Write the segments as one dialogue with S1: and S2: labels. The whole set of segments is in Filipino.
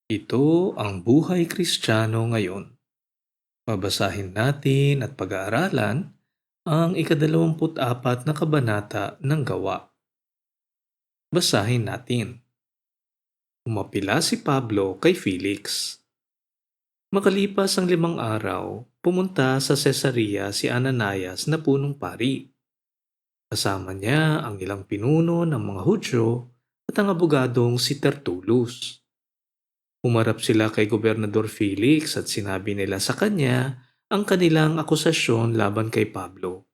S1: Ito ang buhay Kristiyano ngayon. Babasahin natin at pag-aaralan ang ika-24 na kabanata ng Gawa. Basahin natin. Umapila si Pablo kay Felix. Makalipas ang 5 araw, pumunta sa Cesarea si Ananias na punong pari. Kasama niya ang ilang pinuno ng mga Hudyo at ang abogadong si Tertullus. Humarap sila kay Gobernador Felix at sinabi nila sa kanya ang kanilang akusasyon laban kay Pablo.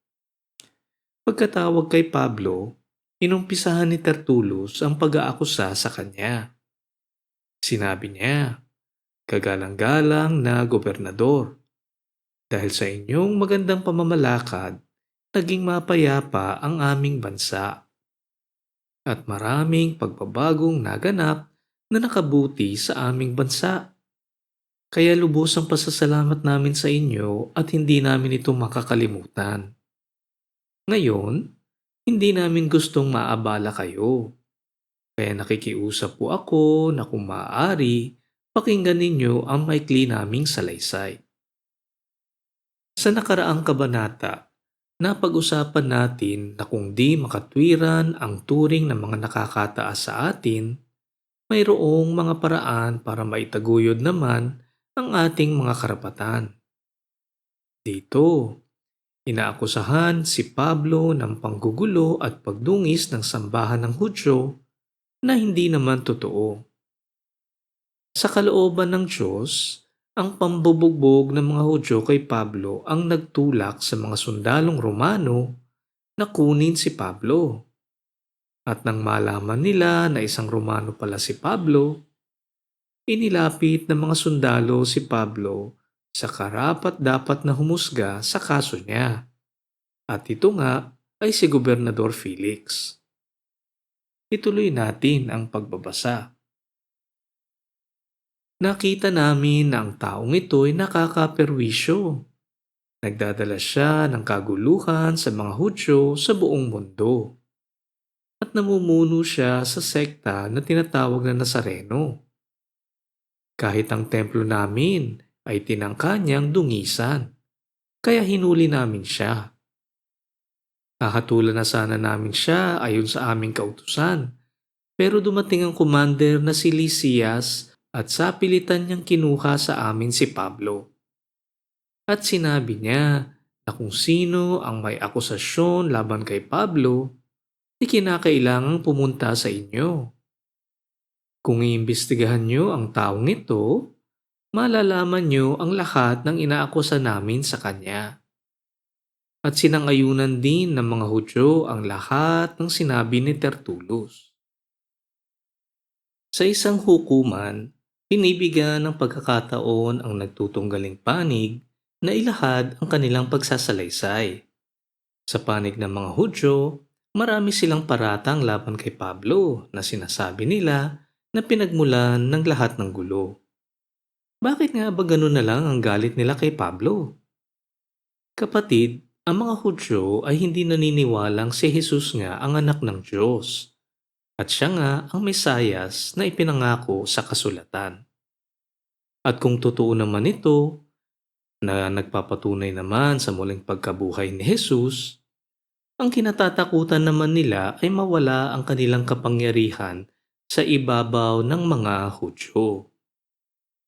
S1: Pagkatawag kay Pablo, inumpisahan ni Tertullus ang pag-aakusa sa kanya. Sinabi niya, "Kagalang-galang na gobernador, dahil sa inyong magandang pamamalakad, naging mapayapa ang aming bansa at maraming pagbabagong naganap na nakabuti sa aming bansa. Kaya lubos ang pasasalamat namin sa inyo at hindi namin ito makakalimutan. Ngayon, hindi namin gustong maabala kayo. Kaya nakikiusap po ako na kung maaari, pakinggan ninyo ang maikli naming salaysay." Sa nakaraang kabanata, napag-usapan natin na kung di makatwiran ang turing ng mga nakakataas sa atin, mayroong mga paraan para maitaguyod naman ang ating mga karapatan. Dito, inaakusahan si Pablo ng panggugulo at pagdungis ng sambahan ng Hudyo na hindi naman totoo. Sa kalooban ng Diyos, ang pambubugbog ng mga Hudyo kay Pablo ang nagtulak sa mga sundalong Romano na kunin si Pablo. At nang malaman nila na isang Romano pala si Pablo, inilapit ng mga sundalo si Pablo sa karapat-dapat na humusga sa kaso niya. At ito nga ay si Gobernador Felix. Ituloy natin ang pagbabasa. Nakita namin na ang taong ito ay nakakaperwisyo. Nagdadala siya ng kaguluhan sa mga Hudyo sa buong mundo. At namumuno siya sa sekta na tinatawag na Nazareno. Kahit ang templo namin ay tinangka niyang dungisan, kaya hinuli namin siya. Hahatulan na sana namin siya ayon sa aming kautusan. Pero dumating ang commander na si Lysias at sa pilitan niyang kinuha sa amin si Pablo. At sinabi niya na kung sino ang may akusasyon laban kay Pablo, di kinakailangang pumunta sa inyo. Kung iimbestigahan niyo ang taong ito, malalaman niyo ang lahat ng inaakusa namin sa kanya. At sinang-ayunan din ng mga Hudyo ang lahat ng sinabi ni Tertullus. Sa isang hukuman, binibigyan ng pagkakataon ang nagtutunggaling panig na ilahad ang kanilang pagsasalaysay. Sa panig ng mga Hudyo, marami silang paratang laban kay Pablo na sinasabi nila na pinagmulan ng lahat ng gulo. Bakit nga ba ganun na lang ang galit nila kay Pablo? Kapatid, ang mga Hudyo ay hindi naniniwalang si Jesus nga ang anak ng Diyos. At siya nga ang Mesayas na ipinangako sa kasulatan. At kung totoo naman ito, na nagpapatunay naman sa muling pagkabuhay ni Jesus, ang kinatatakutan naman nila ay mawala ang kanilang kapangyarihan sa ibabaw ng mga Hudyo.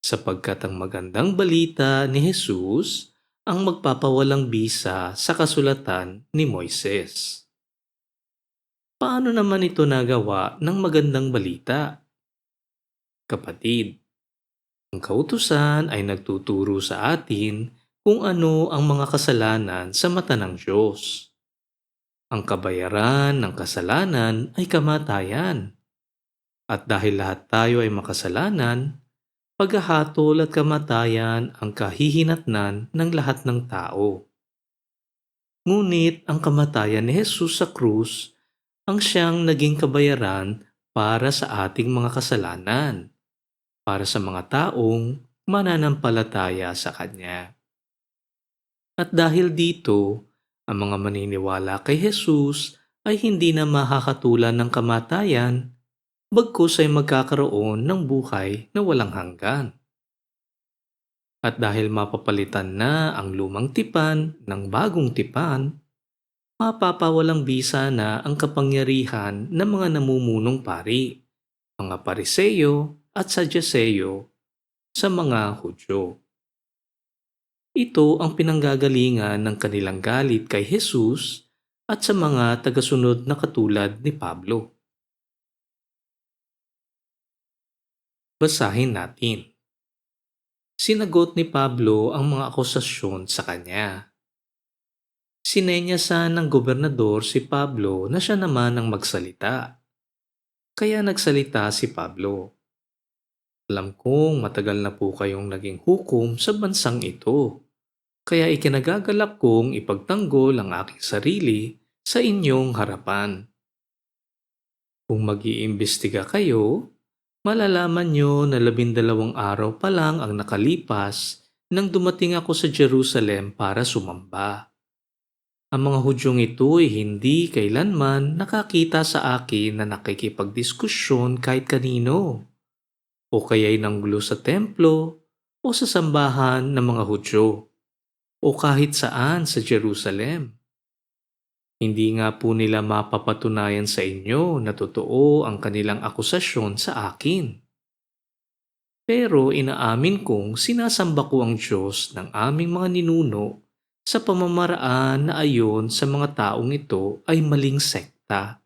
S1: Sapagkat ang magandang balita ni Jesus ang magpapawalang bisa sa kasulatan ni Moises. Paano naman ito nagawa ng magandang balita? Kapatid, ang kautusan ay nagtuturo sa atin kung ano ang mga kasalanan sa mata ng Diyos. Ang kabayaran ng kasalanan ay kamatayan. At dahil lahat tayo ay makasalanan, paghahatol at kamatayan ang kahihinatnan ng lahat ng tao. Ngunit ang kamatayan ni Jesus sa krus ang siyang naging kabayaran para sa ating mga kasalanan, para sa mga taong mananampalataya sa Kanya. At dahil dito, ang mga maniniwala kay Jesus ay hindi na mahahatulan ng kamatayan bagkus ay magkakaroon ng buhay na walang hanggan. At dahil mapapalitan na ang lumang tipan ng bagong tipan, mapapawalang bisa na ang kapangyarihan ng mga namumunong pari, mga Pariseyo at Sadyaseyo sa mga Hudyo. Ito ang pinanggagalingan ng kanilang galit kay Jesus at sa mga tagasunod na katulad ni Pablo. Basahin natin. Sinagot ni Pablo ang mga akusasyon sa kanya. Sinenyasan ng gobernador si Pablo na siya naman ang magsalita. Kaya nagsalita si Pablo. Alam kong matagal na po kayong naging hukom sa bansang ito. Kaya ikinagagalak kong ipagtanggol ang aking sarili sa inyong harapan. Kung mag-iimbestiga kayo, malalaman nyo na 12 araw pa lang ang nakalipas nang dumating ako sa Jerusalem para sumamba. Ang mga Hudyong ito ay hindi kailanman nakakita sa akin na nakikipagdiskusyon kahit kanino, o kaya'y nanggulo sa templo o sa sambahan ng mga Hudyo, o kahit saan sa Jerusalem. Hindi nga po nila mapapatunayan sa inyo na totoo ang kanilang akusasyon sa akin. Pero inaamin kong sinasamba ko ang Diyos ng aming mga ninuno sa pamamaraan na ayon sa mga taong ito ay maling sekta.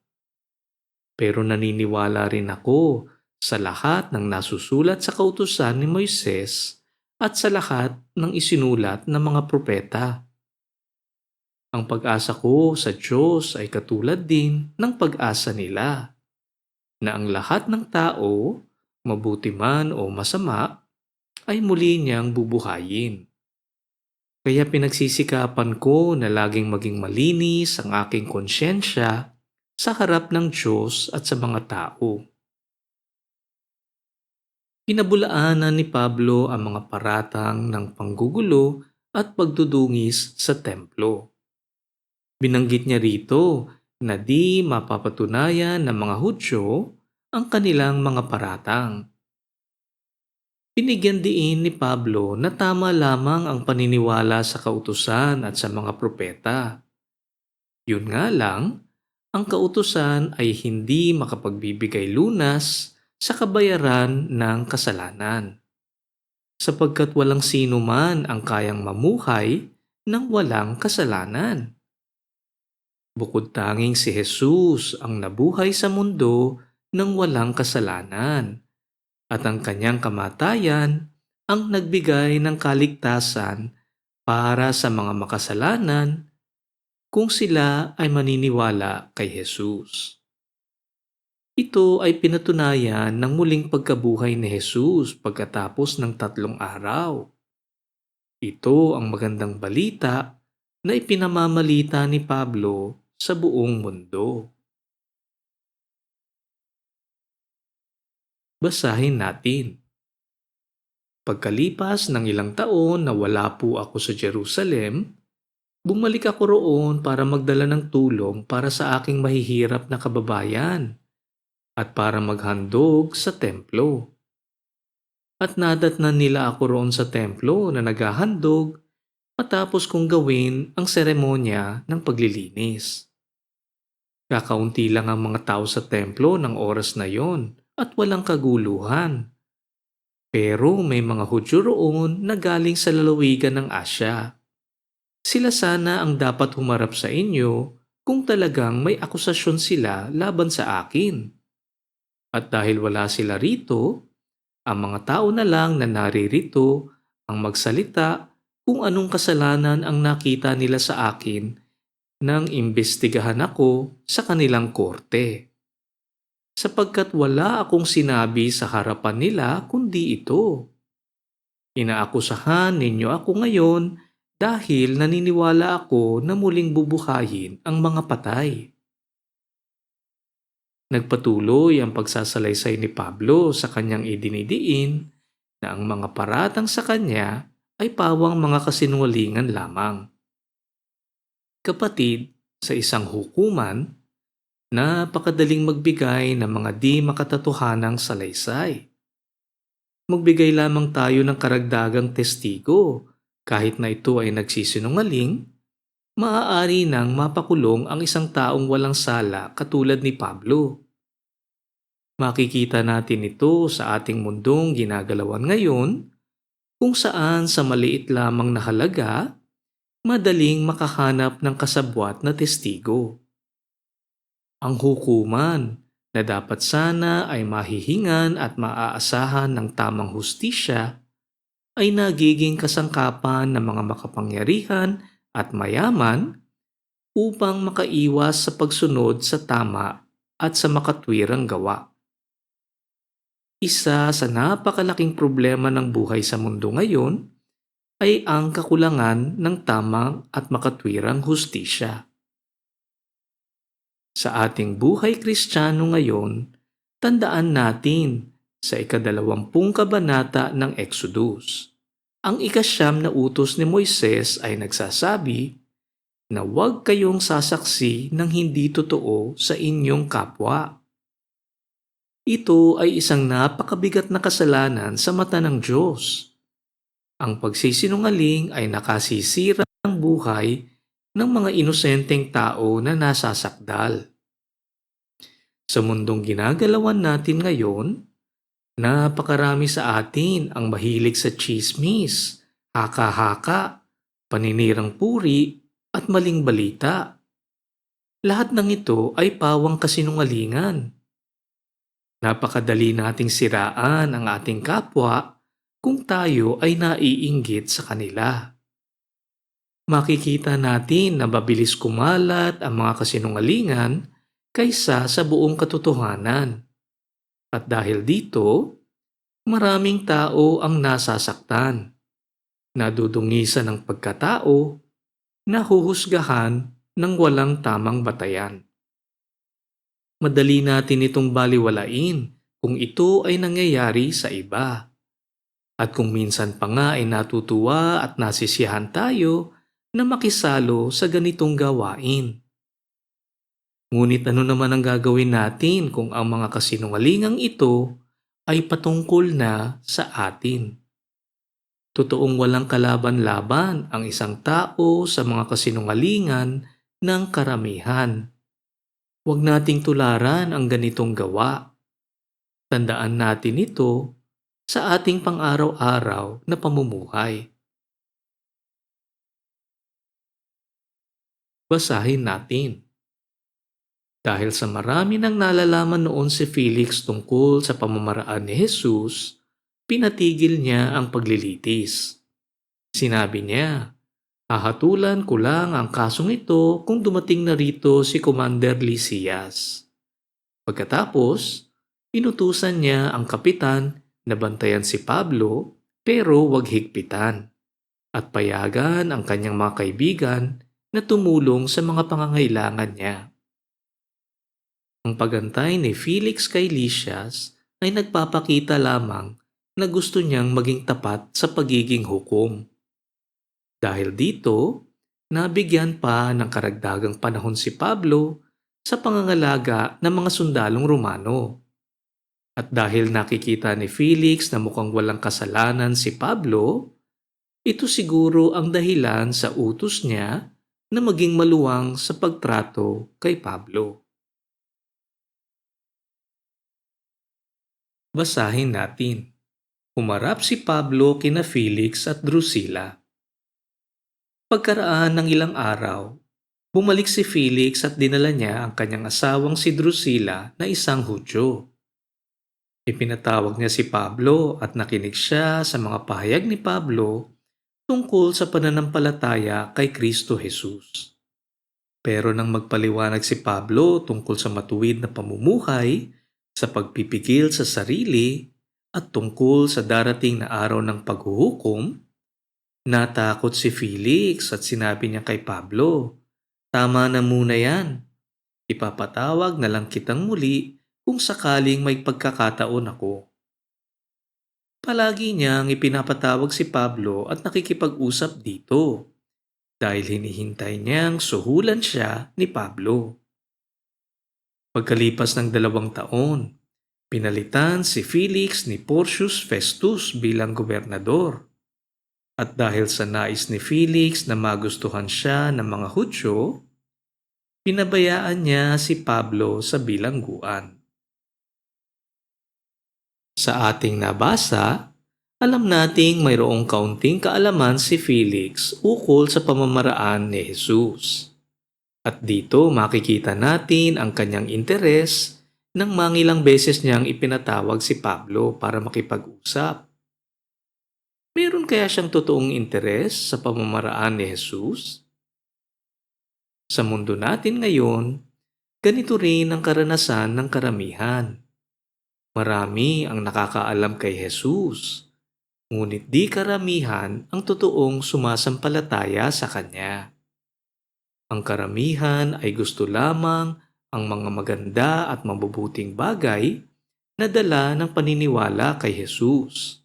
S1: Pero naniniwala rin ako sa lahat ng nasusulat sa kautusan ni Moises at sa lahat ng isinulat ng mga propeta. Ang pag-asa ko sa Diyos ay katulad din ng pag-asa nila, na ang lahat ng tao, mabuti man o masama, ay muli niyang bubuhayin. Kaya pinagsisikapan ko na laging maging malinis ang aking konsyensya sa harap ng Diyos at sa mga tao. Pinabulaanan ni Pablo ang mga paratang ng panggugulo at pagdudungis sa templo. Binanggit niya rito na di mapapatunayan ng mga Hudyo ang kanilang mga paratang. Binigyan diin ni Pablo na tama lamang ang paniniwala sa kautusan at sa mga propeta. Yun nga lang, ang kautusan ay hindi makapagbibigay lunas sa kabayaran ng kasalanan, sapagkat walang sino man ang kayang mamuhay ng walang kasalanan. Bukod tanging si Jesus ang nabuhay sa mundo ng walang kasalanan, at ang kanyang kamatayan ang nagbigay ng kaligtasan para sa mga makasalanan kung sila ay maniniwala kay Jesus. Ito ay pinatunayan ng muling pagkabuhay ni Jesus pagkatapos ng 3 araw. Ito ang magandang balita na ipinamamalita ni Pablo sa buong mundo. Basahin natin. Pagkalipas ng ilang taon na wala po ako sa Jerusalem, bumalik ako roon para magdala ng tulong para sa aking mahihirap na kababayan at para maghandog sa templo. At nadatnan nila ako roon sa templo na naghahandog matapos kong gawin ang seremonya ng paglilinis. Kakaunti lang ang mga tao sa templo ng oras na yon at walang kaguluhan. Pero may mga Hudyo roon na galing sa lalawigan ng Asya. Sila sana ang dapat humarap sa inyo kung talagang may akusasyon sila laban sa akin. At dahil wala sila rito, ang mga tao na lang na naririto ang magsalita kung anong kasalanan ang nakita nila sa akin nang imbestigahan ako sa kanilang korte. Sapagkat wala akong sinabi sa harapan nila kundi ito. Inaakusahan ninyo ako ngayon dahil naniniwala ako na muling bubuhayin ang mga patay. Nagpatuloy ang pagsasalaysay ni Pablo sa kanyang idinidiin na ang mga paratang sa kanya ay pawang mga kasinungalingan lamang. Kapatid, sa isang hukuman, Napakadaling magbigay ng mga di makatotohanang salaysay. Magbigay lamang tayo ng karagdagang testigo. Kahit na ito ay nagsisinungaling, maaari nang mapakulong ang isang taong walang sala katulad ni Pablo. Makikita natin ito sa ating mundong ginagalawan ngayon, kung saan sa maliit lamang na halaga, madaling makahanap ng kasabwat na testigo. Ang hukuman na dapat sana ay mahihingan at maaasahan ng tamang hustisya ay nagiging kasangkapan ng mga makapangyarihan at mayaman upang makaiwas sa pagsunod sa tama at sa makatwirang gawa. Isa sa napakalaking problema ng buhay sa mundo ngayon ay ang kakulangan ng tamang at makatwirang hustisya. Sa ating buhay Kristiyano ngayon, tandaan natin sa ika-20 kabanata ng Exodus. Ang ika-9 na utos ni Moises ay nagsasabi na huwag kayong sasaksi ng hindi totoo sa inyong kapwa. Ito ay isang napakabigat na kasalanan sa mata ng Diyos. Ang pagsisinungaling ay nakasisira ng buhay ng mga inosenteng tao na nasasakdal. Sa mundong ginagalawan natin ngayon, napakarami sa atin ang mahilig sa tsismis, haka-haka, paninirang puri, at maling balita. Lahat ng ito ay pawang kasinungalingan. Napakadali nating siraan ang ating kapwa kung tayo ay naiinggit sa kanila. Makikita natin na mabilis kumalat ang mga kasinungalingan kaysa sa buong katotohanan. At dahil dito, maraming tao ang nasasaktan, nadudungisan ng pagkatao, nahuhusgahan ng walang tamang batayan. Madali natin itong baliwalain kung ito ay nangyayari sa iba. At kung minsan pa nga ay natutuwa at nasisiyahan tayo na makisalo sa ganitong gawain. Ngunit ano naman ang gagawin natin kung ang mga kasinungalingang ito ay patungkol na sa atin? Totoong walang kalaban-laban ang isang tao sa mga kasinungalingan ng karamihan. Huwag nating tularan ang ganitong gawa. Tandaan natin ito sa ating pang-araw-araw na pamumuhay. Basahin natin. Dahil sa marami nang nalalaman noon si Felix tungkol sa pamamaraan ni Jesus, pinatigil niya ang paglilitis. Sinabi niya, hahatulan ko lang ang kasong ito kung dumating na rito si Commander Lysias. Pagkatapos, inutusan niya ang kapitan na bantayan si Pablo pero wag higpitan at payagan ang kanyang mga kaibigan na tumulong sa mga pangangailangan niya. Ang pagantay ni Felix kay Lysias ay nagpapakita lamang na gusto niyang maging tapat sa pagiging hukom. Dahil dito, nabigyan pa ng karagdagang panahon si Pablo sa pangangalaga ng mga sundalong Romano. At dahil nakikita ni Felix na mukhang walang kasalanan si Pablo, ito siguro ang dahilan sa utos niya na maging maluwang sa pagtrato kay Pablo. Basahin natin. Humarap si Pablo kina Felix at Drusilla. Pagkaraan ng ilang araw, bumalik si Felix at dinala niya ang kanyang asawang si Drusilla na isang Hudyo. Ipinatawag niya si Pablo at nakinig siya sa mga pahayag ni Pablo tungkol sa pananampalataya kay Kristo Jesus. Pero nang magpaliwanag si Pablo tungkol sa matuwid na pamumuhay, sa pagpipigil sa sarili, at tungkol sa darating na araw ng paghuhukom, natakot si Felix at sinabi niya kay Pablo, tama na muna yan. Ipapatawag na lang kitang muli kung sakaling may pagkakataon ako. Palagi niyang ipinapatawag si Pablo at nakikipag-usap dito dahil hinihintay niyang suhulan siya ni Pablo. Pagkalipas ng 2 taon, pinalitan si Felix ni Porcius Festus bilang gobernador. At dahil sa nais ni Felix na magustuhan siya ng mga Hudyo, pinabayaan niya si Pablo sa bilangguan. Sa ating nabasa, alam nating mayroong kaunting kaalaman si Felix ukol sa pamamaraan ni Jesus. At dito makikita natin ang kanyang interes nang mangilang beses niyang ipinatawag si Pablo para makipag-usap. Meron kaya siyang totoong interes sa pamamaraan ni Jesus? Sa mundo natin ngayon, ganito rin ang karanasan ng karamihan. Marami ang nakakaalam kay Jesus, ngunit di karamihan ang totoong sumasampalataya sa Kanya. Ang karamihan ay gusto lamang ang mga maganda at mabubuting bagay na dala ng paniniwala kay Jesus.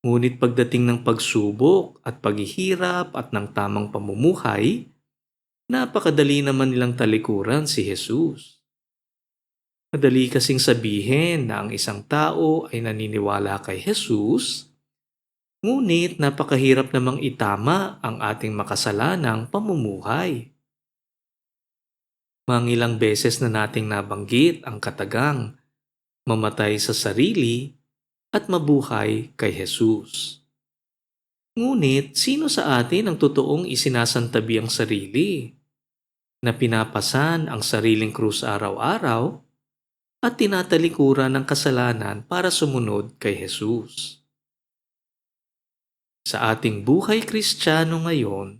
S1: Ngunit pagdating ng pagsubok at paghihirap at ng tamang pamumuhay, napakadali naman nilang talikuran si Jesus. Madali kasing sabihin na ang isang tao ay naniniwala kay Jesus, ngunit napakahirap namang itama ang ating makasalanang pamumuhay. Mangilang beses na nating nabanggit ang katagang mamatay sa sarili at mabuhay kay Jesus. Ngunit sino sa atin ang totoong isinasantabi ang sarili, na pinapasan ang sariling krus araw-araw at tinatalikuran ng kasalanan para sumunod kay Jesus? Sa ating buhay Kristiyano ngayon,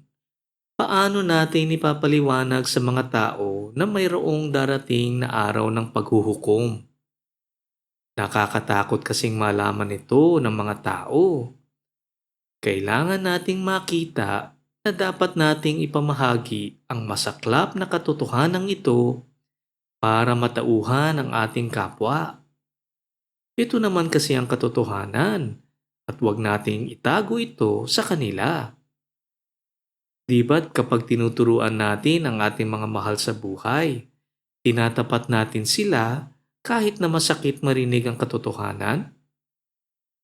S1: paano natin ipapaliwanag sa mga tao na mayroong darating na araw ng paghuhukom? Nakakatakot kasing malaman ito ng mga tao. Kailangan nating makita na dapat nating ipamahagi ang masaklap na katotohanan ito para matauhan ang ating kapwa. Ito naman kasi ang katotohanan at huwag nating itago ito sa kanila. Di ba't kapag tinuturuan natin ang ating mga mahal sa buhay, tinatapat natin sila kahit na masakit marinig ang katotohanan?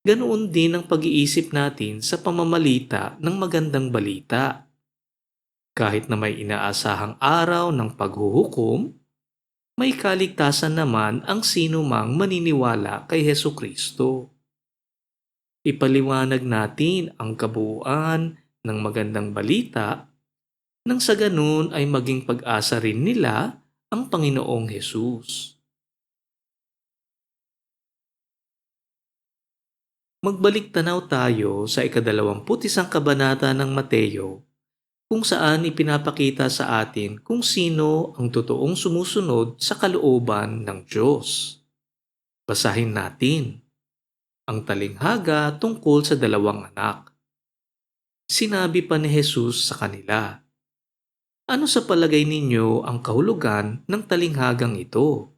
S1: Ganoon din ang pag-iisip natin sa pamamalita ng magandang balita. Kahit na may inaasahang araw ng paghuhukom, may kaligtasan naman ang sino mang maniniwala kay Hesukristo. Ipaliwanag natin ang kabuuan ng magandang balita nang sa ganun ay maging pag-asa rin nila ang Panginoong Hesus. Magbalik tanaw tayo sa 21 kabanata ng Mateo, kung saan ipinapakita sa atin kung sino ang totoong sumusunod sa kalooban ng Diyos. Basahin natin ang talinghaga tungkol sa 2 anak. Sinabi pa ni Jesus sa kanila, "Ano sa palagay ninyo ang kahulugan ng talinghagang ito?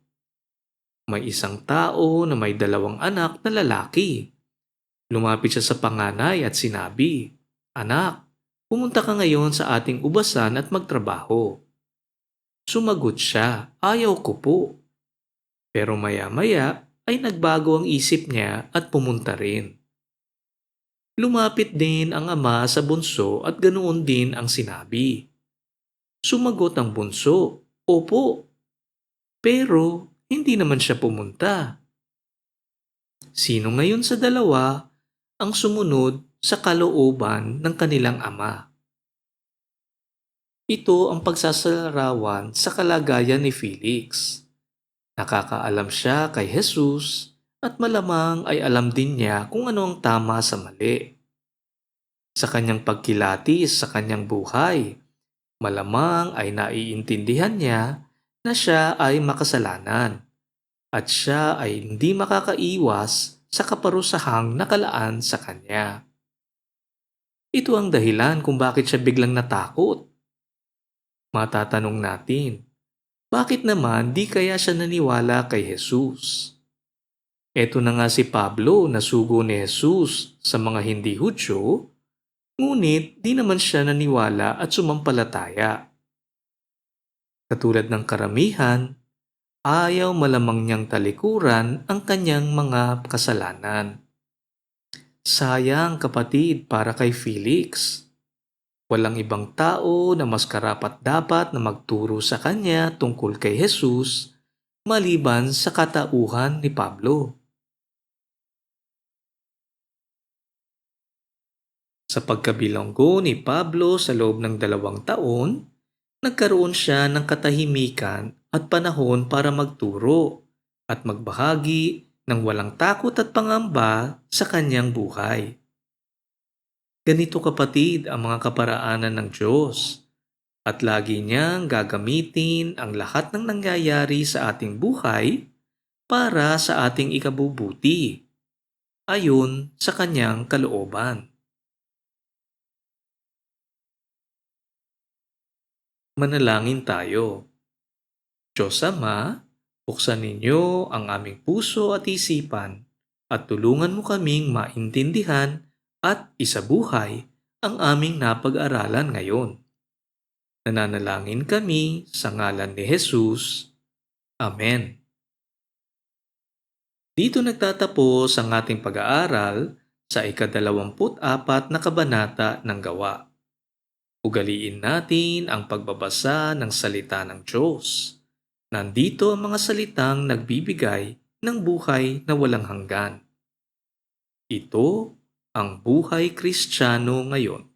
S1: May isang tao na may 2 anak na lalaki. Lumapit siya sa panganay at sinabi, 'Anak, pumunta ka ngayon sa ating ubasan at magtrabaho.' Sumagot siya, 'Ayaw ko po.' Pero maya-maya ay nagbago ang isip niya at pumunta rin. Lumapit din ang ama sa bunso at ganoon din ang sinabi. Sumagot ang bunso, 'Opo.' Pero hindi naman siya pumunta. Sino ngayon sa dalawa ang sumunod sa kalooban ng kanilang ama? Ito ang pagsasalarawan sa kalagayan ni Felix. Nakakaalam siya kay Jesus at malamang ay alam din niya kung ano ang tama sa mali. Sa kanyang pagkilatis sa kanyang buhay, malamang ay naiintindihan niya na siya ay makasalanan at siya ay hindi makakaiwas sa kaparusahang nakalaan sa kanya. Ito ang dahilan kung bakit siya biglang natakot. Matatanong natin, bakit naman di kaya siya naniwala kay Jesus? Eto na nga si Pablo na sugo ni Jesus sa mga hindi Hudyo, ngunit di naman siya naniwala at sumampalataya. Katulad ng karamihan, Ayaw malamang niyang talikuran ang kanyang mga kasalanan. Sayang kapatid para kay Felix. Walang ibang tao na mas karapat-dapat na magturo sa kanya tungkol kay Jesus maliban sa katauhan ni Pablo. Sa pagkabilanggo ni Pablo sa loob ng 2 taon, nagkaroon siya ng katahimikan at panahon para magturo at magbahagi ng walang takot at pangamba sa kanyang buhay. Ganito kapatid ang mga kaparaanan ng Diyos at lagi niyang gagamitin ang lahat ng nangyayari sa ating buhay para sa ating ikabubuti, ayon sa kanyang kalooban. Manalangin tayo. Diyos Ama, buksan ninyo ang aming puso at isipan at tulungan mo kaming maintindihan at isabuhay ang aming napag-aralan ngayon. Nananalangin kami sa ngalan ni Jesus. Amen. Dito nagtatapos ang ating pag-aaral sa ika-24 na kabanata ng Gawa. Ugaliin natin ang pagbabasa ng salita ng Diyos. Nandito ang mga salitang nagbibigay ng buhay na walang hanggan. Ito ang buhay Kristiyano ngayon.